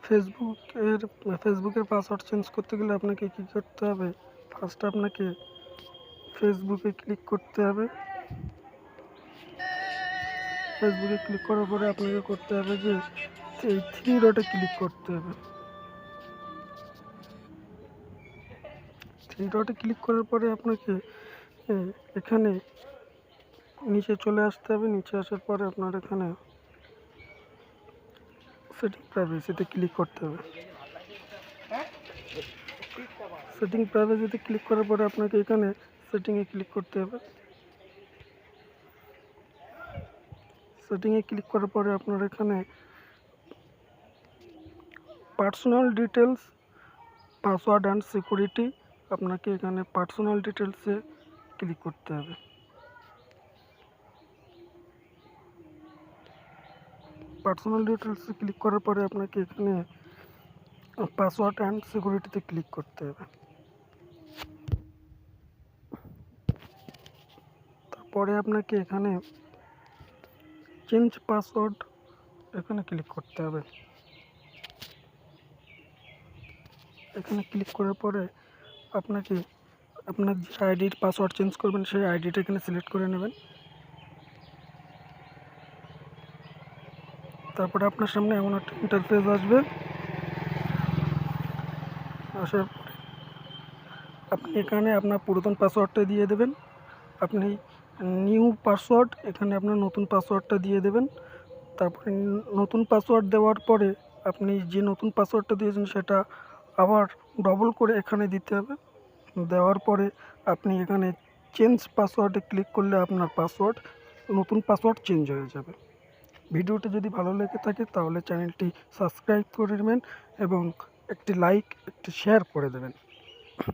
ফেসবুকের password change করতে গেলে আপনাকে কী করতে হবে? ফার্স্টে আপনাকে ফেসবুকে ক্লিক করতে হবে। ফেসবুকে ক্লিক করার পরে আপনাকে করতে হবে যে এই থ্রি ডটে ক্লিক করতে হবে। থ্রি ডটে ক্লিক করার পরে আপনাকে এখানে নিচে চলে আসতে হবে। নিচে আসার পরে আপনার এখানে সেটিং প্রাইভেসিতে ক্লিক করতে হবে। সেটিং প্রাইভেসিতে ক্লিক করার পরে আপনাকে এখানে সেটিংয়ে ক্লিক করতে হবে। সেটিংয়ে ক্লিক করার পরে আপনার এখানে personal details, password and security, আপনাকে এখানে পার্সোনাল ডিটেলসে ক্লিক করতে হবে। পার্সোনাল ডিটেলসে ক্লিক করার পরে আপনাকে এখানে পাসওয়ার্ড অ্যান্ড সিকিউরিটিতে ক্লিক করতে হবে। তারপরে আপনাকে এখানে চেঞ্জ পাসওয়ার্ড এখানে ক্লিক করতে হবে। এখানে ক্লিক করার পরে আপনাকে আপনার যে আইডির পাসওয়ার্ড চেঞ্জ করবেন সেই আইডিটা এখানে সিলেক্ট করে নেবেন। তারপরে আপনার সামনে এমন একটা ইন্টারফেস আসবে। আসার পরে আপনি এখানে আপনার পুরাতন পাসওয়ার্ডটা দিয়ে দেবেন। আপনি নিউ পাসওয়ার্ড এখানে আপনার নতুন পাসওয়ার্ডটা দিয়ে দেবেন। তারপরে নতুন পাসওয়ার্ড দেওয়ার পরে আপনি যে নতুন পাসওয়ার্ডটা দিয়েছেন সেটা আবার ডবল করে এখানে দিতে হবে। দেওয়ার পরে আপনি এখানে চেঞ্জ পাসওয়ার্ডে ক্লিক করলে আপনার নতুন পাসওয়ার্ড চেঞ্জ হয়ে যাবে। ভিডিওটি যদি ভালো লেগে থাকে তাহলে চ্যানেলটি সাবস্ক্রাইব করে নেবেন এবং একটি লাইক, একটি শেয়ার করে দেবেন।